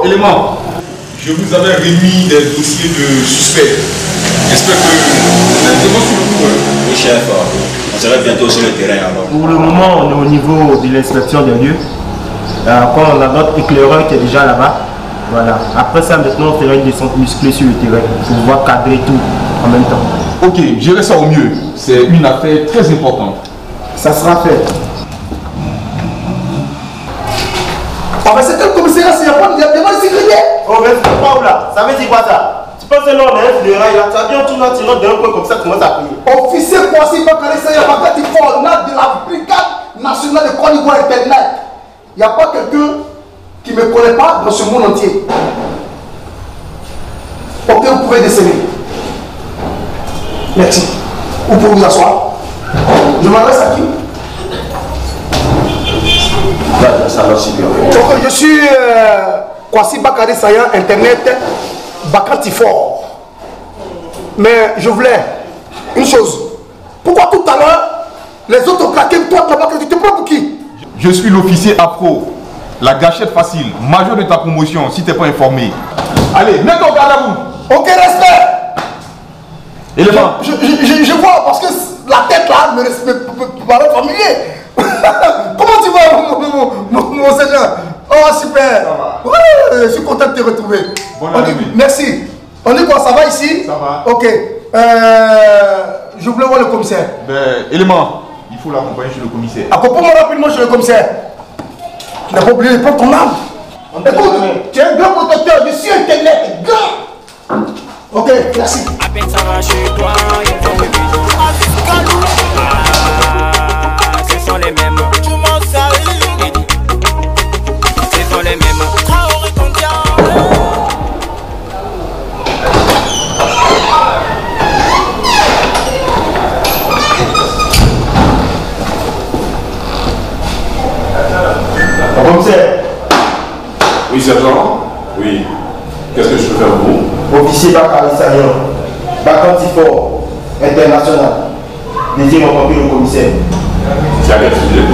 élément, je vous avais remis des dossiers de suspects. J'espère que vous êtes vraiment sur le coup. Oui, chef, on serait bientôt sur le terrain alors. Pour le moment, on est au niveau de l'inspection des lieux. Quand on a notre éclaireur qui est déjà là-bas. Voilà. Après ça, maintenant, on fera une descente musclée sur le terrain pour pouvoir cadrer tout en même temps. Ok, gérer ça au mieux. C'est une affaire très importante. Ça sera fait. Ah, mais c'est quel commissariat, c'est pas de sécurité. Oh, mais c'est pas où là? Ça veut dire quoi ça? Tu penses que là, on a un funérail là? Tu as bien tout là, tu rentres d'un coin comme ça, tu commences à prier. Officier Kwasi Bakary Sagna, Bakary Fort, on a de la brigade nationale de Côte d'Ivoire Internet. Il n'y a pas quelqu'un qui ne me connaît pas dans ce monde entier. Ok, vous pouvez déceler. Merci. Vous pouvez vous asseoir. Je m'adresse à qui? Donc, je suis Kwasi Bakary Sagna, Internet, Bakary Fort. Mais je voulais une chose. Pourquoi tout à l'heure, les autres ont claqué, toi, tu te prends pour qui? Je suis l'officier Afro, la gâchette facile, major de ta promotion, si tu n'es pas informé. Allez, mets ton garde à vous. Ok, respect. Élément. Je vois, parce que la tête là me paraît familier. Comment tu vas, mon Seigneur? Oh, super. Ouais, je suis content de te retrouver. Merci. On dit quoi, ça va ici? Ça va. Ok. Je voulais voir le commissaire. Ben, élément, il faut l'accompagner chez le commissaire. Accompagne-moi rapidement chez le commissaire. Tu n'as pas oublié de prendre ton arme. Écoute, tu es un grand protecteur, je suis Internet, grand. Ok, merci. À peine ça va chez toi, ils vont me dire. Ah, ce sont les mêmes. Tu m'en sais. Ce sont les mêmes. Commissaire. Oui, sergent. Oui. Qu'est-ce que je peux faire pour vous? Officier Bakary Sagna, Bakary Fort, international. Désire rencontrer le commissaire. C'est à quel sujet?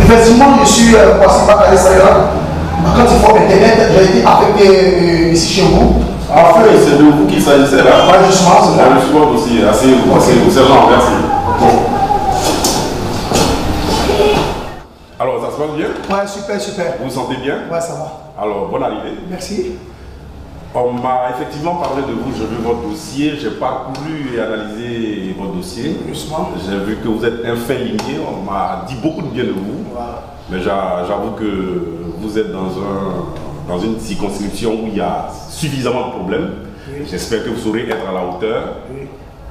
Effectivement, je suis Kwasi Bakary Sagna. Quand il faut Internet, j'ai été affecté ici chez vous. En fait, c'est de vous qu'il s'agissait là. Ouais, justement, c'est Je suppose aussi. Assez, sergent, merci. Alors, ça se passe bien? Ouais, super, super. Vous vous sentez bien? Ouais, ça va. Alors, bonne arrivée. Merci. On m'a effectivement parlé de vous, j'ai vu votre dossier, j'ai parcouru et analysé votre dossier. Justement. J'ai vu que vous êtes un fin limier, on m'a dit beaucoup de bien de vous. Voilà. Mais j'avoue que vous êtes dans une circonscription où il y a suffisamment de problèmes. Oui. J'espère que vous saurez être à la hauteur. Oui.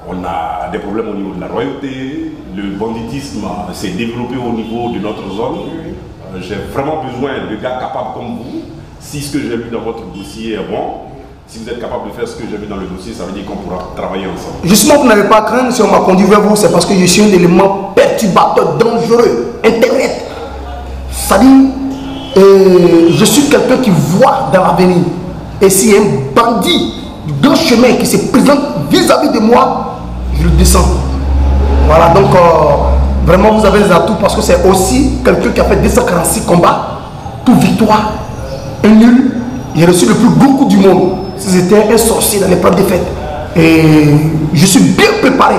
On a des problèmes au niveau de la royauté, le banditisme s'est développé au niveau de notre zone. Oui. J'ai vraiment besoin de gars capables comme vous. Si ce que j'ai vu dans votre dossier est bon, si vous êtes capable de faire ce que j'ai vu dans le dossier, ça veut dire qu'on pourra travailler ensemble. Justement, vous n'avez pas à craindre si on m'a conduit vers vous, c'est parce que je suis un élément perturbateur, dangereux, Internet. Ça dit, je suis quelqu'un qui voit dans l'avenir. Et si un bandit du grand chemin qui se présente vis-à-vis de moi, je le descends. Voilà, donc vraiment vous avez des atouts parce que c'est aussi quelqu'un qui a fait 246 combats, toute victoire, un nul. J'ai reçu le plus gros coup du monde. C'était un sorcier dans les plans de fête. Et je suis bien préparé.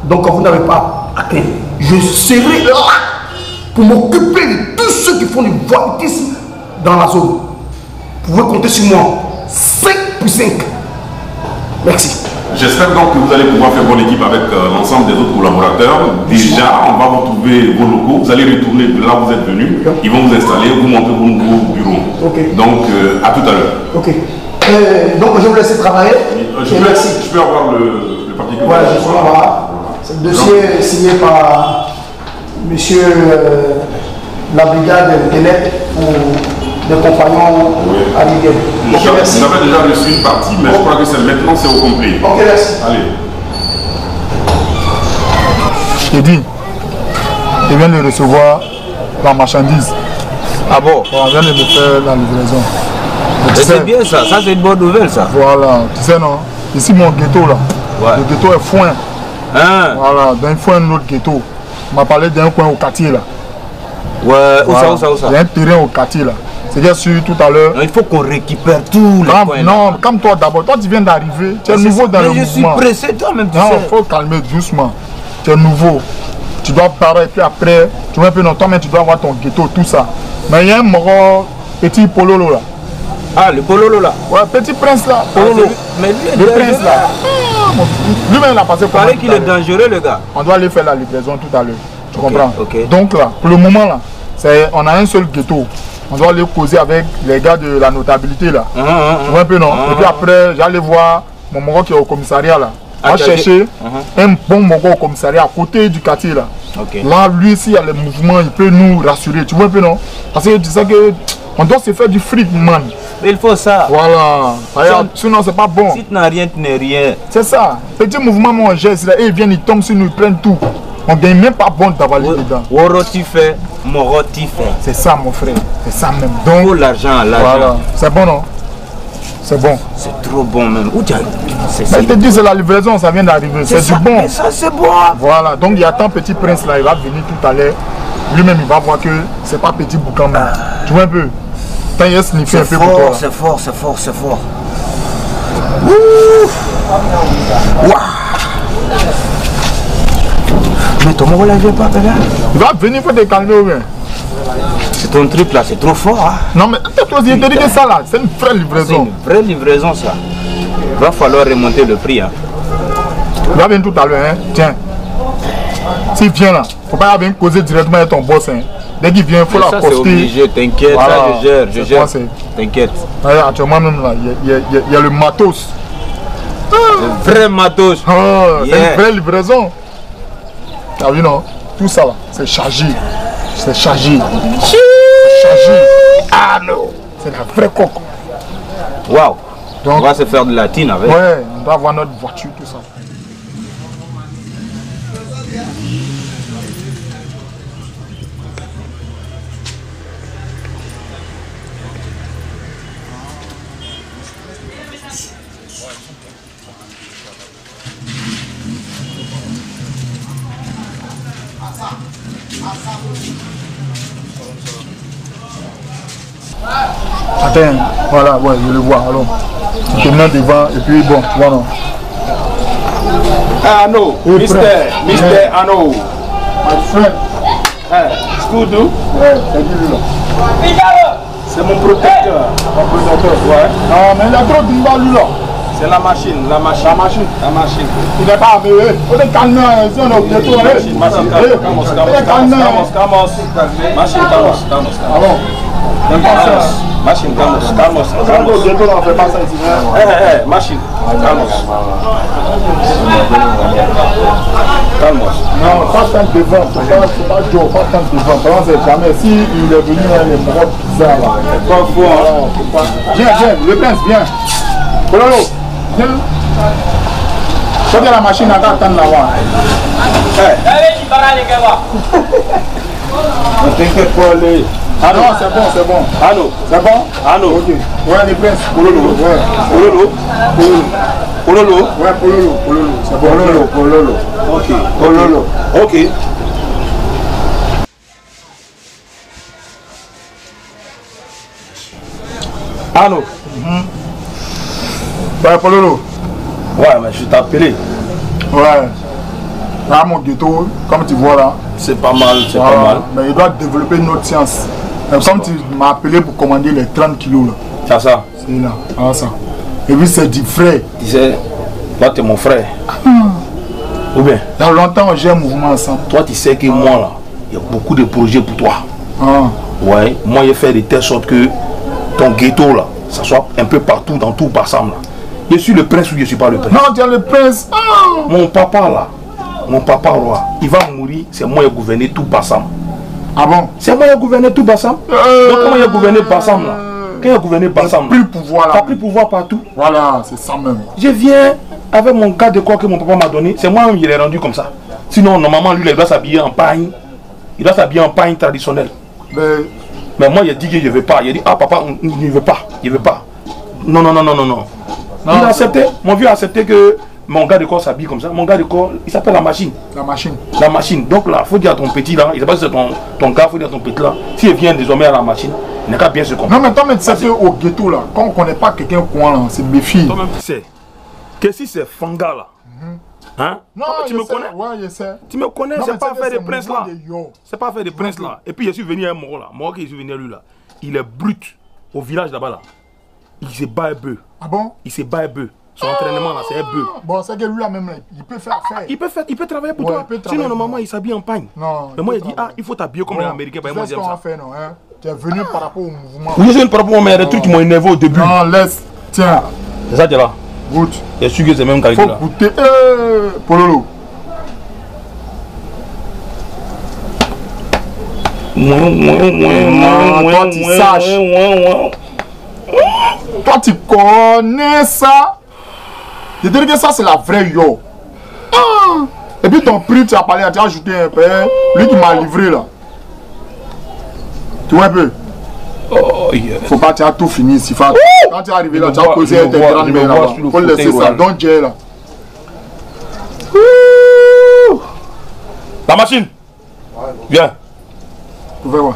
Donc vous n'avez pas à craindre. Je serai là pour m'occuper de tous ceux qui font du voyoutisme dans la zone. Vous pouvez compter sur moi. 5 pour 5. Merci. J'espère donc que vous allez pouvoir faire bonne équipe avec l'ensemble des autres collaborateurs. Déjà, on va vous trouver vos locaux. Vous allez retourner de là où vous êtes venus. Ils vont vous installer, vous montrer vos nouveaux bureaux. Okay. Donc, à tout à l'heure. Ok. Donc, je vais vous laisser travailler. Merci. Je peux avoir le papier que vous avez. Voilà. C'est le dossier signé par monsieur la brigade Internet pour des compagnons à l'IGN. Okay, merci. Vous avez déjà reçu une partie, mais je crois que c'est maintenant, c'est au complet. Ok, merci. Allez. Je t'ai dit, je viens de recevoir la marchandise. Ah bon? On vient de me faire la livraison. C'est bien ça, ça c'est une bonne nouvelle ça. Voilà, tu sais non, ici mon ghetto là, ouais. Le ghetto est foin. Hein? Voilà, d'un foin un autre ghetto. On m'a parlé d'un coin au quartier là. Ouais, voilà. Où ça? Il y a un terrain au quartier là. C'est bien sûr tout à l'heure. Il faut qu'on récupère tout les coins. Non, calme-toi d'abord. Toi, tu viens d'arriver. Tu es nouveau dans le mouvement. Je suis pressé, toi-même, tu sais. Non, il faut calmer doucement. Tu es nouveau. Tu dois parler et puis après, tu vois un peu non, toi-même tu dois avoir ton ghetto, tout ça. Mais il y a un moro, petit pololo là. Ah, le pololo là. Ouais, petit prince là, pololo. Mais lui, le prince là. Lui-même il a passé par là qu'il est dangereux le gars. On doit aller faire la livraison tout à l'heure. Tu comprends? Okay. Donc là, pour le moment là, on a un seul ghetto. On doit aller causer avec les gars de la notabilité là. Tu vois un peu non? Et puis après, j'allais voir mon moro qui est au commissariat là. On va chercher un bon moro au commissariat à côté du quartier là. Là, lui, s'il y a les mouvements, il peut nous rassurer. Tu vois un peu non? Parce que tu sais que on doit se faire du fric, man. Mais il faut ça. Voilà. Sinon, c'est pas bon. Si tu n'as rien, tu n'es rien. C'est ça. Petit mouvement, mon geste là, et ils viennent, ils tombent sur nous, ils prennent tout. On ne gagne même pas bon d'avaler dedans. Oroti fait, moroti fait. C'est ça, mon frère. C'est ça même. Donc, pour l'argent, voilà. C'est bon, non? C'est bon. C'est trop bon même. Où tu as... Je te dis, c'est la livraison, ça vient d'arriver. C'est du bon. Ça, c'est bon. Voilà. Donc, il y a tant petit prince là, il va venir tout à l'heure. Lui-même, il va voir que c'est pas petit boucan. Tu vois un peu? C'est fort, c'est fort, c'est fort, c'est fort. Mais ton mot là, je vais pas faire. Il va venir, il faut te calmer ou bien? C'est ton truc là, c'est trop fort. Hein? Non mais toi, je te dis que ça là, c'est une vraie livraison. C'est une vraie livraison ça. Il va falloir remonter le prix. Hein. Il va venir tout à l'heure, hein. Tiens. S'il vient là, faut pas venir causer directement avec ton boss. Hein. Dès qu'il vient, il faut la poster. C'est obligé, t'inquiète, voilà. Ça je gère. T'inquiète. Actuellement même là, il y a le matos. Le vrai matos. C'est une vraie livraison. Tu as vu non? Tout ça là, c'est chargé. C'est chargé. C'est chargé. Ah non. C'est la vraie coque. Waouh. On va se faire de la tine avec. Ouais, on doit avoir notre voiture, tout ça. Attends, voilà, ouais, je le vois, alors. Terminant devant, et puis bon, tu vois non. Ano, Mr. Ano. My friend. Scoudou. C'est c'est mon protecteur. Mon protecteur. Ouais. Ah, mais il y a trop de lui là. C'est la machine, la machine. La machine. La machine. Il n'est pas amélioré. On est calme, si on est au bientôt. Machine, machine, machine, ah bon? Machine, bientôt on fait pas ça ici. machine, non, pas tant devant, c'est pas Joe, pas tant devant. Pendant c'est jamais. Si il est venu, il est mort bizarre là. Pas fou. Viens, le prince, viens. Pololo, viens. Quand la machine à attendre là-bas. Ne t'inquiète pas, les. Ah non, c'est bon. Ano. C'est bon? Ano. Ok. Ouais, les princes. Pololo. Ouais. Pololo. Ouais, Pololo. C'est bon. Pololo. Ok. Pololo. Ok. Ano. Ouais, Pololo. Ouais, mais je t'ai appelé. Ouais. Là, mon ghetto, comme tu vois là. C'est pas mal, c'est pas mal. Mais il doit développer une autre science. Comme tu m'as appelé pour commander les 30 kilos là. C'est ça. C'est là, voilà ça. Et puis c'est du frère. Tu sais, toi tu es mon frère. Ou bien? Il y a longtemps on gère un mouvement ensemble. Toi tu sais que moi là, il y a beaucoup de projets pour toi. Ouais, moi j'ai fait de telle sorte que ton ghetto là, ça soit un peu partout, dans tout Bassam là. Je suis le prince ou je ne suis pas le prince? Non, tu es le prince. Mon papa là, mon papa roi, il va mourir, c'est moi qui ai gouverné tout Bassam. Ah bon? C'est moi qui ai gouverné tout Bassam. Donc comment il a gouverné Bassam là? Quand il a gouverné Bassam, plus pouvoir là. Pas plus pouvoir partout. Voilà, c'est ça même. Je viens avec mon cas de quoi que mon papa m'a donné. C'est moi qui l'ai rendu comme ça. Sinon, normalement, lui, il doit s'habiller en pagne. Il doit s'habiller en pagne traditionnelle. Mais moi, il a dit que je ne veux pas. Il a dit, ah papa, il ne veut pas. Il ne veut pas. Non. Il a accepté. Mon vieux a accepté que mon gars de corps s'habille comme ça. Mon gars de corps, il s'appelle la machine. La machine. La machine. Donc là, il faut dire à ton petit là, il ne sait pas si c'est ton gars, il faut dire à ton petit là, s'il vient désormais à la machine, il n'a qu'à bien se comprendre. Non, mais toi, tu sais au ghetto là, quand on ne connaît pas quelqu'un au coin là, c'est méfiant. Toi-même, tu sais que si c'est Fanga là, hein? Non, tu me connais. Ouais, je sais. Tu me connais, c'est pas affaire de prince là. Yo. C'est pas affaire de prince là. Et puis je suis venu à un mort là. Moi qui suis venu à lui là. Il est brut au village là-bas là. Il se bat un peu. Ah bon? Il se bat un peu. Son entraînement là, c'est un peu. Bon, c'est que lui là même là, il peut faire affaire. Il peut travailler pour Ouais, toi. il peut travailler Sinon, pour normalement, il s'habille en pagne. Non. Mais moi, il dit, ah, il faut t'habiller comme les Bon, Américains. tu Moi, sais ce j'aime qu'on va ça. faire, non, hein? Tu es venu par rapport au mouvement. Oui, je suis par rapport à des trucs qui m'ont énervé au début. Non, laisse. Tiens, C'est ça, tu es là. goûte. Je suis sûr que c'est même calcul Faut là. goûter. Pololo. Toi, tu saches. Toi, tu connais ça. Je dirais que ça, c'est la vraie yo. Ah. Et puis ton prix, tu as parlé, tu as ajouté un peu. Lui qui m'a livré là. Tu vois un peu? Oh, yeah. Faut pas, tu as tout fini ici. Quand tu es arrivé là, tu as causé avec tes grandes mains là. Faut laisser ça. Donc, Dieu là. La machine. Viens. Vous pouvez voir.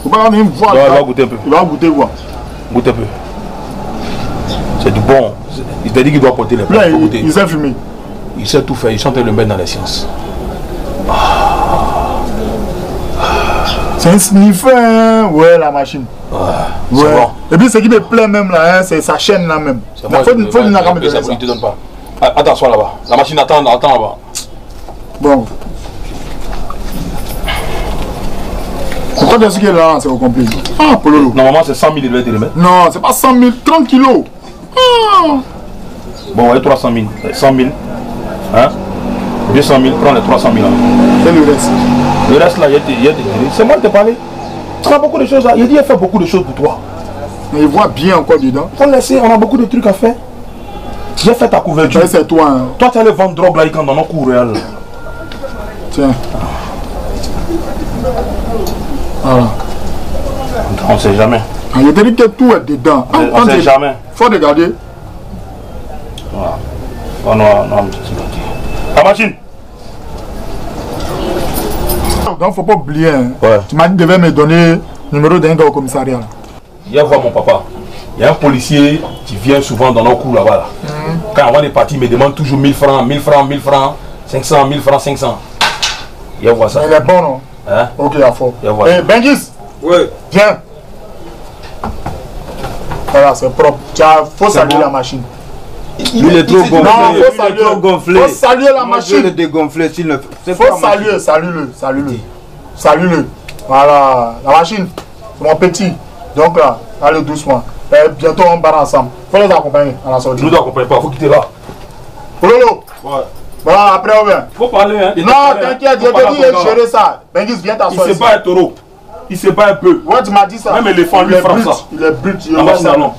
Faut pas même voir. Il va goûter un peu. Il va goûter quoi? Goûte un peu. C'est du bon. Il t'a dit qu'il doit porter les plats. Là, Il faut goûter. il sait fumer. Il sait tout faire. Il chante le mettre dans les sciences. C'est un sniffer, hein? Ouais, la machine. Ouais. Ouais. Bon. Et puis ce qui me plaît même là, hein, c'est sa chaîne là même. C'est moi, Faut je lui veux n'a pas, pas me donner ça. il te donne pas. Attends, sois là-bas. La machine attend là-bas. Bon. Pourquoi tu as dit que là, c'est au complet? Ah, Pololo. Normalement, c'est 100 000, il devait te remettre. Non, c'est pas 100 000, 30 kilos. Ah. Bon, ouais, 300 000. 100 000. Hein? 200 000, prends les 300 000 là. C'est le reste. Le reste là, il y a des c'est moi qui t'ai parlé. Tu as beaucoup de choses là. Il dit, il fait beaucoup de choses pour toi. Mais il voit bien encore dedans. Faut laisser, on a beaucoup de trucs à faire. J'ai fait ta couverture. Ça, c'est toi. Hein. Toi, tu allais vendre drogue là, quand dans nos cours réels. Tiens. Voilà. On sait jamais. Ah, je te dis que tout est dedans. On sait jamais. Faut regarder. Voilà. Oh non, non, c'est parti. La machine. Donc, faut pas oublier. Hein. Ouais. Tu m'as dit que tu devais me donner le numéro d'un gars au commissariat. Là. Viens voir mon papa. Il y a un policier qui vient souvent dans nos cours là-bas. Là. Quand on est parti, il me demande toujours 1000 francs, 1000 francs, 1000 francs, 500, 1000 francs, 500. Viens voir ça. Mais il est bon, non? Hein? Ok, à fond. Voilà. Eh, Bengis! Oui. Viens! Voilà, c'est propre. Faut saluer la machine. Il est trop gonflé. Non, Il faut est saluer. trop gonflé. Faut saluer la Moi, je vais le machine. dégonfler s'il ne fait Faut saluer, salue-le, salue-le. Salue-le. Voilà, la machine. C'est mon petit. Donc là, allez doucement. Et bientôt on part ensemble. Faut les accompagner à la sortie. Je ne t'accompagne pas, il faut quitter là. Pololo. Ouais. Voilà, après on vient. Faut parler, hein. Non, t'inquiète, je te dis de gérer ça. Bengis, viens t'asseoir. Il se bat un taureau. Il se bat un peu. Ouais, tu m'as dit ça. Même l'éléphant lui frappe ça. Il est brut. La machine à non.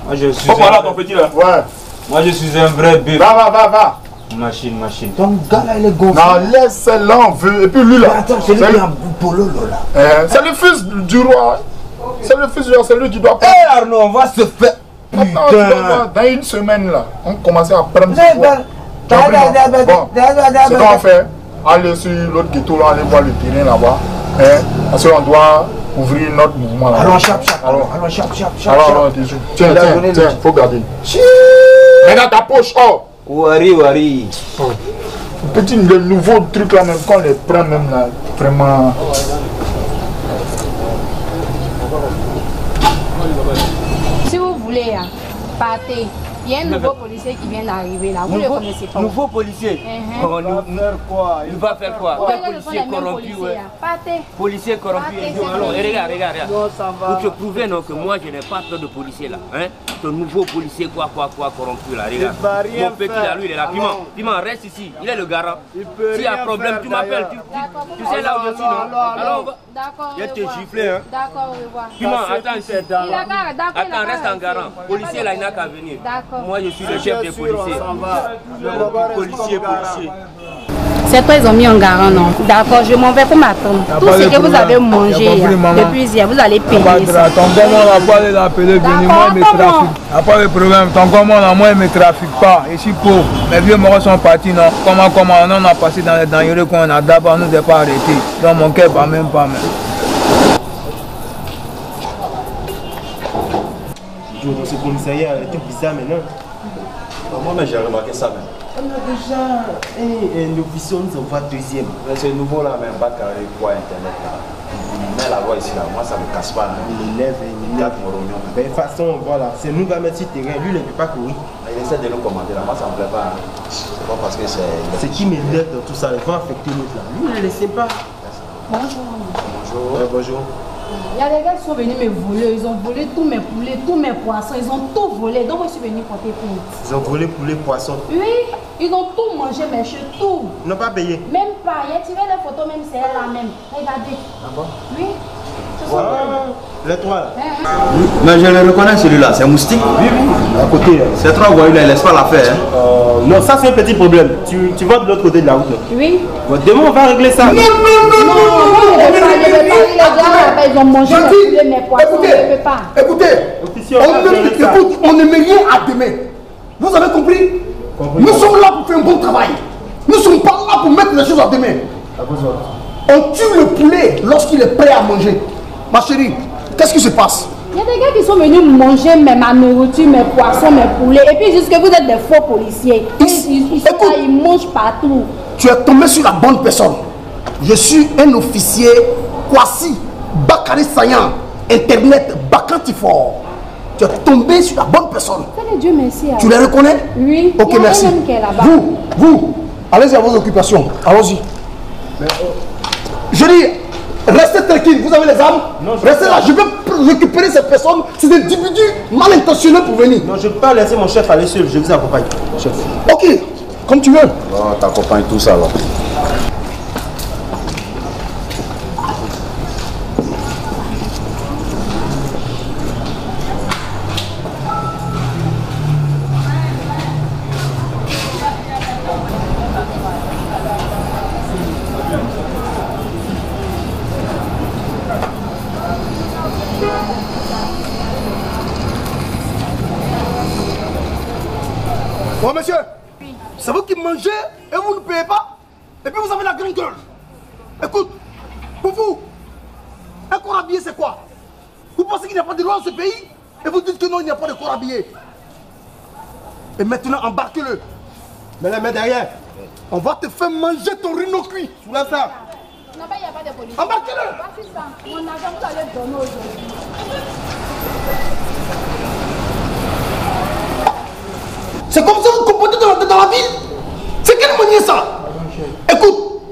Moi, je suis Faut parler à ton petit là. Ouais. Moi, je suis un vrai bœuf. Va. Machine, machine. Donc, gars là, il est gonflé. Non, laisse-le, on veut. Et puis lui là. Attends, c'est lui qui a Pololo là. C'est le fils du roi. C'est le fils du roi, c'est lui qui doit Hé prendre. Arnaud, on va se faire. Attends, tu vas voir, dans une semaine là, on commence à prendre ce poids. Bon, ce qu'on va faire, aller sur l'autre ghetto là, aller voir le terrain là-bas. Parce qu'on doit ouvrir notre mouvement là. Allons, chap. Alors, tiens, faut garder. Mets dans ta poche, oh! Wari. Petit, le nouveau truc là, même quand on les prend même là, vraiment. Si vous voulez, partez. Il y a un nouveau policier qui vient d'arriver là. Vous ne le connaissez pas. Nouveau policier. Oh, Il va faire quoi? Quel policier corrompu, partez. Policier corrompu. Alors, regarde. Pour te prouver non, que moi je n'ai pas peur de policier là. Hein? Ton nouveau policier quoi corrompu là. Regarde. Mon petit là, lui il est là. Piment, reste ici. Il est le garant. S'il y a un problème, tu m'appelles. Tu sais là où je suis, non? Alors on va. D'accord. Il va te gifler, hein? D'accord, au revoir. Piment, attends ici. Attends, reste en garant. Policier là, il n'a qu'à venir. D'accord. Moi je suis le chef des policiers. Policier. C'est toi, ils ont mis en garant, non? D'accord, je m'en vais pour m'attendre. Tout ce que vous avez mangé depuis hier, vous allez payer. Ton gommon n'a pas l'appeler, moi, il me trafique. Il n'y a pas de problème. Ton gommon, moi, il ne me trafique pas. Je suis pauvre. Mes vieux morts sont partis, non? Comment on a passé dans les dangereux qu'on a d'abord, nous n'est pas arrêtés. Donc mon cœur, pas même. Dans ce commissariat, elle était bizarre maintenant. Moi-même, j'ai remarqué ça. Même. On a déjà un officier, nous on voit deuxième. C'est nouveau là, même pas carré quoi Internet. Mais la loi ici, là, moi ça me casse pas. Il élève. De toute façon, voilà, c'est nous qui va mettre sur le terrain. Lui, il ne peut pas courir. Il essaie de nous commander là, moi ça me plaît pas. C'est pas parce que c'est. Ce qui m'élève dans tout ça, il va affecter l'autre là. Lui, ne le laissez pas. Bonjour. Bonjour. Bonjour. Il y a des gars qui sont venus me voler, ils ont volé tous mes poulets, tous mes poissons, ils ont tout volé. Donc moi je suis venu porter plainte. Ils ont volé poulets, poissons. Oui, ils ont tout mangé, mes cheveux, tout. Ils n'ont pas payé. Même pas, il a tiré des photos, même c'est elle là même. Regardez. Ah bon? Oui. Les trois là. Mais je le reconnais celui-là, c'est un moustique. Oui, à côté. Ces trois voyous là, ils laissent pas la faire. Non, ça c'est un petit problème. Tu vas de l'autre côté de la route. Oui. Bon, demain on va régler ça. Non, je ne vais pas, les gars, ils ont mangé mes poissons, je ne peux pas. Écoutez, on ne met rien à demain. Vous avez compris? Nous sommes là pour faire un bon travail. Nous ne sommes pas là pour mettre les choses à demain. On tue le poulet lorsqu'il est prêt à manger. Ma chérie, qu'est-ce qui se passe? Il y a des gars qui sont venus manger ma nourriture, mes poissons, mes poulets. Et puis jusque vous êtes des faux policiers. Ils sont là, ils mangent partout. Tu es tombé sur la bonne personne. Je suis un officier Kwasi Bakari Sayan, Internet Bakantifor. Tu es tombé sur la bonne personne. Fais Dieu merci. Tu les reconnais? Oui. Ok, merci. Vous, allez-y à vos occupations. Allons-y. Je dis, restez tranquille. Vous avez les armes? Non, restez là. Je vais récupérer cette personne. C'est des individus mal intentionnés pour venir. Non, je ne peux pas laisser mon chef aller seul. Je vous accompagne. Chef. Ok, comme tu veux. Oh, t'accompagnes tout ça là. Bon, monsieur, c'est vous qui mangez et vous ne payez pas. Et puis vous avez la grande gueule. Écoute, pour vous, un corps habillé c'est quoi? Vous pensez qu'il n'y a pas de loi dans ce pays? Et vous dites que non, il n'y a pas de corps habillé. Et maintenant, embarquez-le. Mais les mains derrière. On va te faire manger ton rhino cuit. Soulève ça. Non, il n'y a pas de police. Embarquez-le. Voici ça. Mon argent, vous allez donner aujourd'hui. C'est comme ça que vous vous comportez dans la ville? C'est quelle manière ça? Écoute,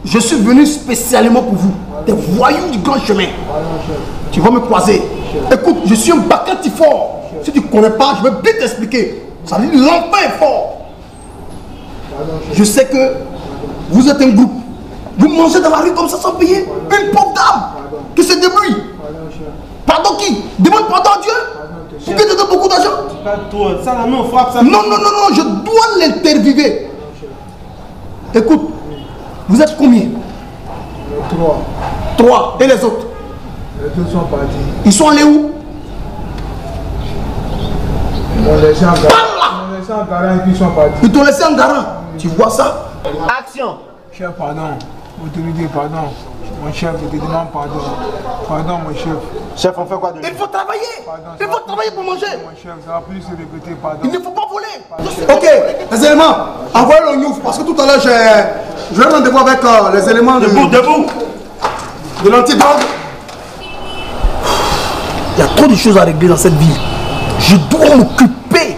je suis venu spécialement pour vous, des voyous du grand chemin. Tu vas me croiser. Écoute, je suis un Bakati fort. Si tu ne connais pas, je vais bien t'expliquer. Ça dit l'enfant est fort. Je sais que vous êtes un groupe. Vous mangez dans la rue comme ça sans payer. Une pauvre dame qui se débrouille. Pardon qui? Demande pardon à Dieu. Pour qu'il te donne beaucoup d'argent. Ça là, non, frappe ça. Non, je dois l'interviewer. Écoute, vous êtes combien? 3. Et les autres? Les autres sont partis. Ils sont allés où? Ils m'ont laissé en garant et puis ils sont partis. Ils t'ont laissé en garant. Tu vois ça? Action. Chef, pardon. Autorité, pardon. Mon chef, je te demande pardon. Pardon, mon chef. Chef, on fait quoi de Il faut travailler. Il faut travailler pour manger. Mon chef, ça va plus se répéter, pardon. Il ne faut pas voler. Ok, les éléments. Envoyez le news parce que tout à l'heure, j'ai un rendez-vous avec les éléments de l'antidrogue. Il y a trop de choses à régler dans cette ville. Je dois m'occuper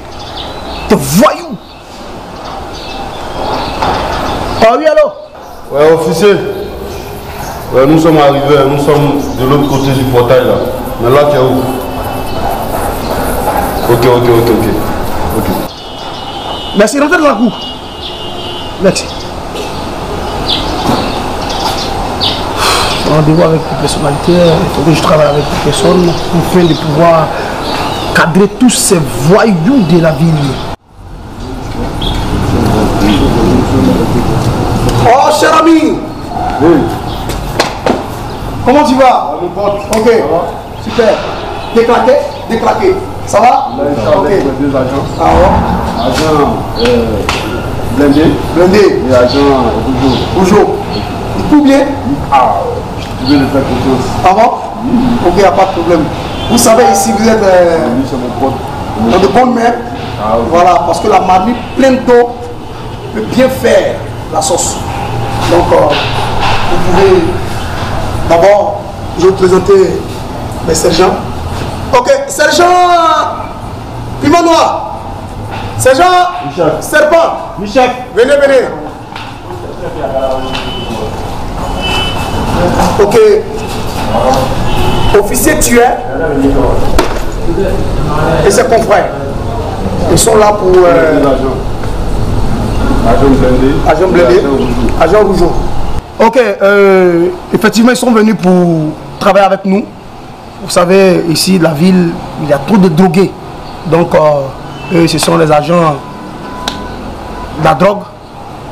de voyous. Ah oui, allô? Ouais, officier. Ouais, nous sommes arrivés, nous sommes de l'autre côté du portail là. Mais là, tu es où? Ok. Merci, rentrez dans la cour. Merci. Rendez-vous avec les personnalités, il faut que je travaille avec les personnes afin de pouvoir cadrer tous ces voyous de la ville. Oh, cher ami. Oui. Comment tu vas? Mon pote. Ok. Super. Déclaqué? Déclaqué. Ça va? Là, je suis avec mes deux agents. Ah ouais? Agent blindé. Blindé. Et agent Bonjour. Il coupe bien? Ah, je veux le faire confiance. Ah bon? Ok, il n'y a pas de problème. Vous savez, ici, vous êtes Lui, c'est mon pote. dans de bonnes mains. Ah, oui. Voilà, parce que la marmite pleine d'eau peut bien faire la sauce. Donc, vous pouvez d'abord, je vais vous présenter mes sergents. Ok, sergent Piment Noir. Sergent Michel. Serpent. Michel. Venez, venez. Ok. Officier tueur et ses confrères. Ils sont là pour... Agent blindé. Agent blindé. Agent Rougeau. Ok, effectivement, ils sont venus pour travailler avec nous. Vous savez, ici, la ville, il y a trop de drogués. Donc, eux, ce sont les agents de la drogue.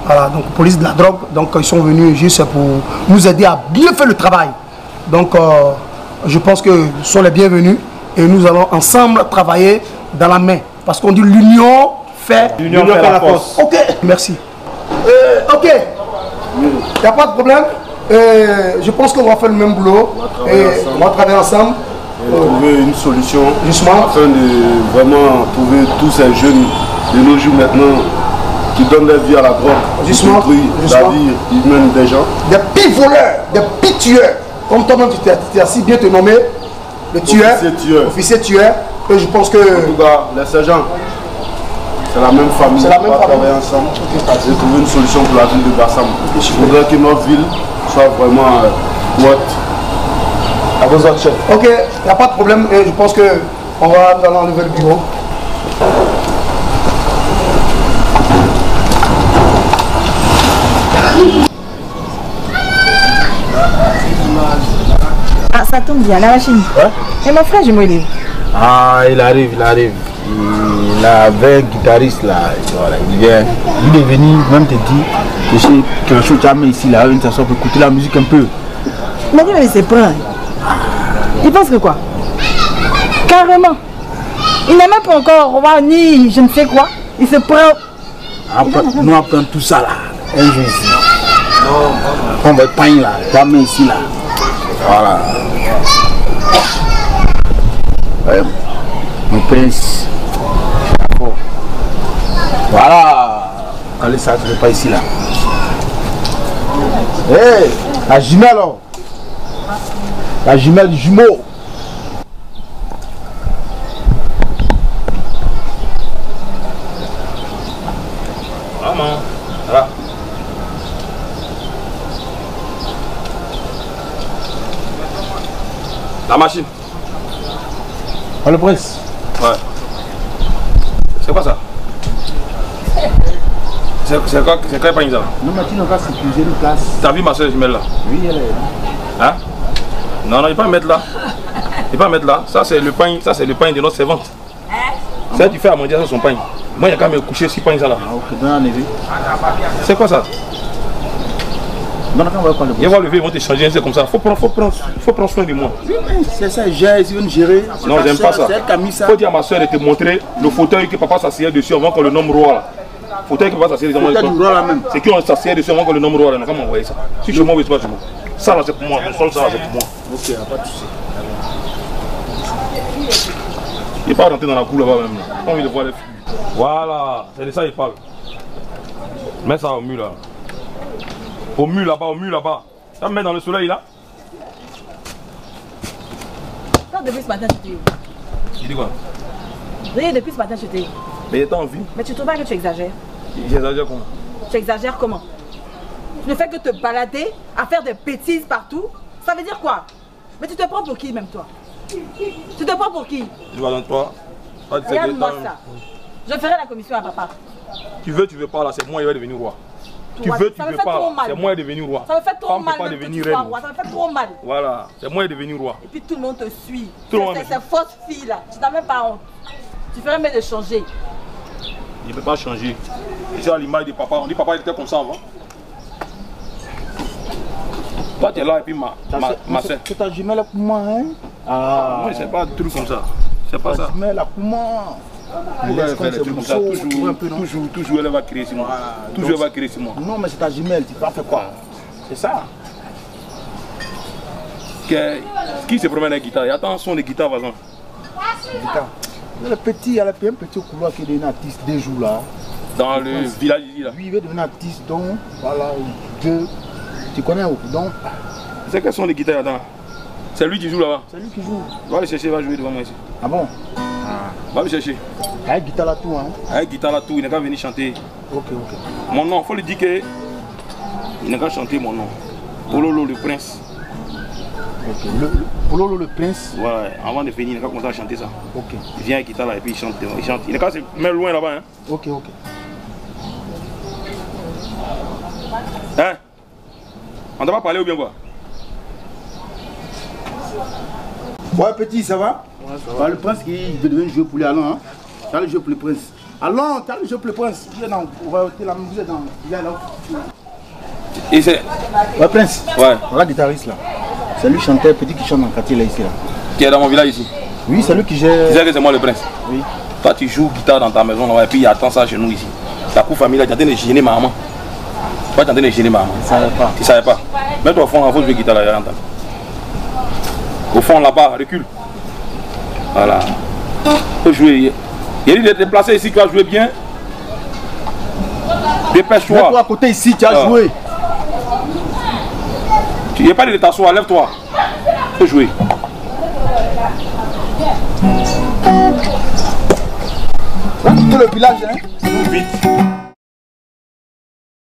Voilà, donc police de la drogue. Donc, ils sont venus juste pour nous aider à bien faire le travail. Donc, je pense qu'ils sont les bienvenus. Et nous allons ensemble travailler dans la main. Parce qu'on dit l'union fait la force. Ok, merci. Ok, il n'y a pas de problème. Je pense qu'on va faire le même boulot. On va travailler ensemble. Et trouver une solution justement afin de vraiment trouver tous ces jeunes de nos jours maintenant qui donnent leur vie à la drogue, justement, la vie humaine des gens. Des pires voleurs, des pires tueurs. Comme toi-même tu as si bien te nommé, le tueur, officier tueur. Et je pense que... En tout cas, les sergents, c'est la même famille. C'est la même on va famille. travailler ensemble et trouver une solution pour la ville de Bassam. Il faudrait que notre ville soit vraiment à vos autres chefs. Ok, il n'y a pas de problème. Et je pense qu'on va nous allons enlever le bureau. Ah, ça tombe bien, la machine. Ouais. Et mon frère, je me lève. Ah, il arrive. Il avait un guitariste là. Voilà, il vient. Il est venu même te dire que c'est quelque chose que tu as mis ici là, une façon pour écouter la musique un peu. Mais dis, mais c'est prêt. Il pense que quoi? Carrément. Il n'a même pas encore roi ni je ne sais quoi. Il se prend. Nous apprenons tout ça là. Un jour ici. On va peindre là. Tu as mis ici là. Voilà. Ouais. Mon prince. Voilà. Allez, ça ne pas ici là. Hé, hey, la jumelle alors. La jumelle du jumeau. Maman, voilà. La machine. Le prince. Ouais. C'est quoi ça? C'est quoi pas ça? Non, mais tu n'as pas sécurisé une place. T'as vu ma soeur jumelle là? Oui, elle est là. Hein? Non, il ne pas mettre là. Il pas mettre là. Ça c'est le pain, de notre servante. Ça tu fais à manger, ça son pain. Moi il y a qu'à me coucher si pain ça là. Ah ok, donne un lever. C'est quoi ça? Non, on va pas le ils vont lever, ils vont te changer, c'est comme ça. Faut prendre soin de moi. C'est ça, ils viennent gérer. Non, j'aime pas ça. Il faut dire à ma soeur de te montrer le fauteuil que papa s'assied dessus avant qu'on le nomme roi là. Fauteuil que papa s'assied dessus. C'est qu'on s'assied dessus avant qu'on le nomme roi là. Comment envoyer ça? Si je m'en vais, c'est pas chez moi. Ça là c'est pour moi, le sol ça là c'est pour moi. Ok, pas de souci. Il n'est pas rentré dans la cour là-bas même. J'ai envie de voir les filles. Voilà, c'est de ça il parle. Mets ça au mur là. Au mur là-bas. Ça me met dans le soleil là. Quand depuis ce matin, je t'ai eu. Tu dis quoi? Oui, depuis ce matin, je t'ai eu. Mais t'as envie? Mais tu trouves pas que tu exagères? J'exagère comment? Tu exagères comment? Tu ne fais que te balader, à faire des bêtises partout. Ça veut dire quoi? Mais tu te prends pour qui même toi? Tu te prends pour qui? Je vais dans toi. Regarde-moi ça. Je ferai la commission à papa. Tu veux pas là, c'est moi qui vais devenir roi. Tu veux pas là, c'est moi qui vais devenir roi. Ça me fait trop mal pas même que devenir tu sois reine. roi. Ça me fait trop mal. Voilà, c'est moi qui vais devenir roi. Et puis tout le monde te suit. Tout le monde me Ces fausses filles là, tu n'as même pas honte. Tu ferais mieux de changer. Je ne peux pas changer. C'est à l'image de papa. On dit papa il était comme ça avant. Toi, tu es là et puis ma soeur. C'est ta jumelle pour moi, hein? Ah. Moi, c'est pas un truc comme ça. C'est pas ça. Ta jumelle pour moi. Elle fait des trucs comme ça. Toujours, elle va créer sur moi. Toujours, elle va créer sur moi. Non, mais c'est ta jumelle. Tu vas faire quoi? C'est ça. Qui se promène avec guitare? Il y a tant de son de guitare, par exemple. Guitare. Il y a un petit au couloir qui est devenu artiste 2 jours là. Dans le village ici là. Oui, il va devenir artiste, donc voilà, tu connais où? Donc. C'est quel son de guitare là? C'est lui qui joue là-bas. C'est lui qui joue. Va le chercher, va jouer devant moi ici. Ah bon? Va le chercher. Avec guitare là tout, hein? Avec guitare là tout, il n'a qu'à venir chanter. Ok. Mon nom, il faut lui dire que il n'a qu'à chanter mon nom. Pololo le prince. Ok, Pololo le prince. Ouais, avant de finir, il n'a qu'à commencer à chanter ça. Ok. Il vient avec guitare là et puis il chante. Il n'a qu'à se mettre loin là-bas. Hein. Ok. Hein? On t'a pas parlé ou bien quoi? Ouais, petit, ça va? Ouais, ça va. Le prince qui devient jouer pour lui, allons, hein? Tu as le jeu pour le prince. Allons, tu as le jeu pour le prince. Vous êtes dans. Il est là. Et c'est. Ouais, prince. Ouais. Voilà, guitariste là. C'est lui chanteur petit qui chante dans le quartier là, ici là. Qui est dans mon village ici? Oui, c'est lui qui gère. Tu sais que c'est moi le prince? Oui. Toi, tu joues guitare dans ta maison là, et puis il attend ça chez nous ici. Ta cour famille là, tu es en train de gêner ma maman. Toi, tu es en train de gêner ma maman. Je savais pas. Tu savais pas. Mets-toi au fond, il faut jouer guitare là, entends. Au fond là-bas, recule. Voilà. Faut jouer. Il dit de te déplacer ici, tu vas jouer bien. Dépêche-toi. Mets-toi à côté ici, tu as joué. Tu n'es pas de t'asseoir, lève-toi. Faut jouer. Là, tout le village, hein? Vite.